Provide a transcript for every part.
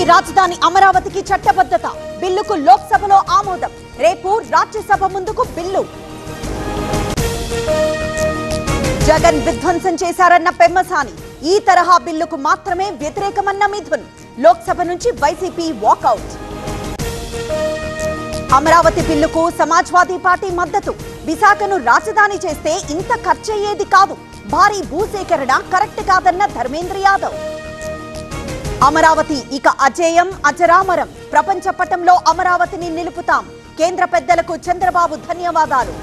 రాజధాని అమరావతికి చట్టబద్ధత బిల్లుకు లోక్సభలో ఆమోదం రేపు రాజ్యసభ ముందుకు బిల్లు జగన్ విధ్వంసం చేశారన్న పెమ్మసాని ఈ తరహా బిల్లుకు మాత్రమే వ్యతిరేకమన్న మిథున్ లోక్సభ నుంచి వైసీపీ వాకౌట్ అమరావతి బిల్లుకు సమాజ్వాదీ పార్టీ మద్దతు విశాఖను రాజధాని చేస్తే ఇంత ఖర్చయ్యేది కాదు భారీ భూసేకరణ కరెక్ట్ కాదన్న ధర్మేంద్ర యాదవ్ అమరావతి ఇక అజేయం అజరామరం ప్రపంచ పటంలో అమరావతిని నిలుపుతాం కేంద్ర పెద్దలకు చంద్రబాబు ధన్యవాదాలు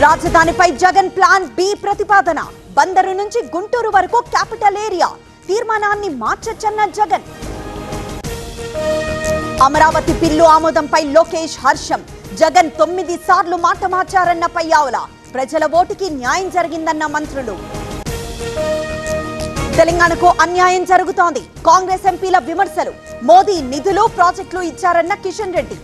రాజధానిపై జగన్ ప్లాన్ బి ప్రతిపాదన బందరు నుంచి గుంటూరు వరకు క్యాపిటల్ ఏరియా తీర్మానాన్ని మార్చొచ్చన్న జగన్ అమరావతి బిల్లు ఆమోదంపై లోకేష్ హర్షం జగన్ 9 సార్లు మాట మార్చారన్న పయ్యావుల ప్రజల ఓటుకి న్యాయం జరిగిందన్న మంత్రులు తెలంగాణకు అన్యాయం జరుగుతోంది కాంగ్రెస్ ఎంపీల విమర్శలు మోదీ నిధులు ప్రాజెక్టులు ఇచ్చారన్న కిషన్ రెడ్డి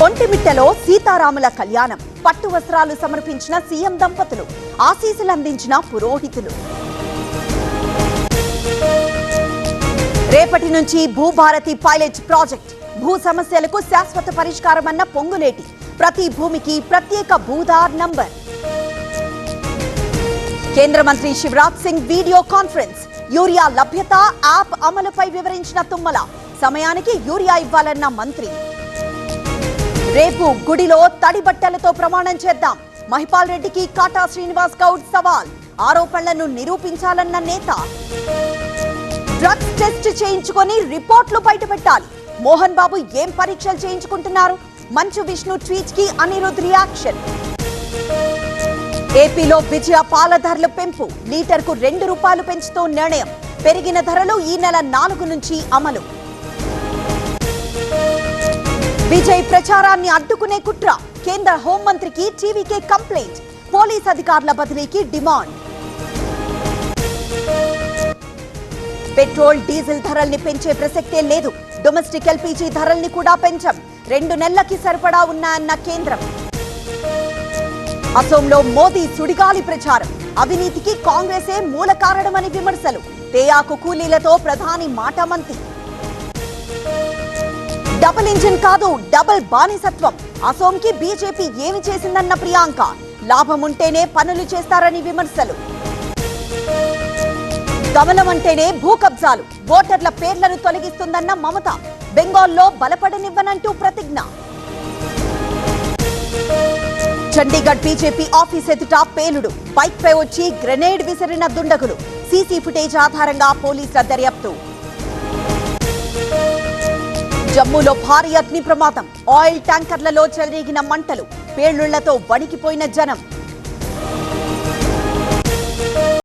ఒంటిమిట్టలో సీతారాముల కళ్యాణం పట్టు వస్త్రాలు సమర్పించిన సీఎం దంపతులు ఆశీస్సులు అందించిన పురోహితులు రేపటి నుంచి భూభారతి పైలట్ ప్రాజెక్ట్ భూ సమస్యలకు శాశ్వత పరిష్కారమన్న పొంగులేటి ప్రతి భూమికి ప్రత్యేక భూధార్ నంబర్ కేంద్ర మంత్రి Shivraj Singh video conference urea లభ్యత యాప్ అమలుపై వివరించిన తుమ్మల సమయానికి యూరియా ఇవ్వాలన్న మంత్రి రేపు గుడిలో తడి బట్టలతో ప్రమాణం చేద్దాం మహిపాల్ రెడ్డికి కాటా శ్రీనివాస్ గౌడ్ సవాల్ ఆరోపణలను నిరూపించాలన్న నేత డ్రగ్స్ టెస్ట్ చేయించుకొని రిపోర్ట్లు బయటపెట్టాలి మోహన్ బాబు ఏం పరీక్షలు చేయించుకుంటున్నారు మంచు విష్ణు ట్వీట్ కి అనిరుద్ రియాక్షన్ ఏపీలో విజయ పాల ధరల పెంపు లీటర్కు ₹2 పెంచుతూ నిర్ణయం పెరిగిన ధరలు ఈ నెల 4 నుంచి అమలు విజయ్ ప్రచారాన్ని అడ్డుకునే కుట్ర కేంద్ర హోంమంత్రికి టీవీకే కంప్లైంట్ పోలీస్ అధికారుల బదిలీకి డిమాండ్ పెట్రోల్ డీజిల్ ధరల్ని పెంచే ప్రసక్తే లేదు డొమెస్టిక్ ఎల్పీజీ ధరల్ని కూడా పెంచం 2 నెలలకి సరిపడా ఉన్నాయన్న కేంద్రం అసోంలో మోదీ సుడిగాలి ప్రచారం అవినీతికి కాంగ్రెసే మూల కారణమని విమర్శలు తేయాకు కూలీలతో ప్రధాని మాటమంతి డబుల్ ఇంజిన్ కాదు డబుల్ బానిసత్వం అసోంకి బీజేపీ ఏమి చేసిందన్న ప్రియాంక లాభం ఉంటేనే పనులు చేస్తారని విమర్శలు గమనం అంటేనే భూ కబ్జాలు ఓటర్ల పేర్లను తొలగిస్తుందన్న మమత బెంగాల్లో బలపడనివ్వనంటూ ప్రతిజ్ఞ చండీగఢ్ బీజేపీ ఆఫీస్ ఎదుట పేలుడు బైక్ పై వచ్చి గ్రెనేడ్ విసిరిన దుండగులు సీసీ ఫుటేజ్ ఆధారంగా పోలీసుల దర్యాప్తు జమ్మూలో భారీ అగ్ని ప్రమాదం ఆయిల్ ట్యాంకర్లలో చెలరేగిన మంటలు పేలుళ్లతో వణికిపోయిన జనం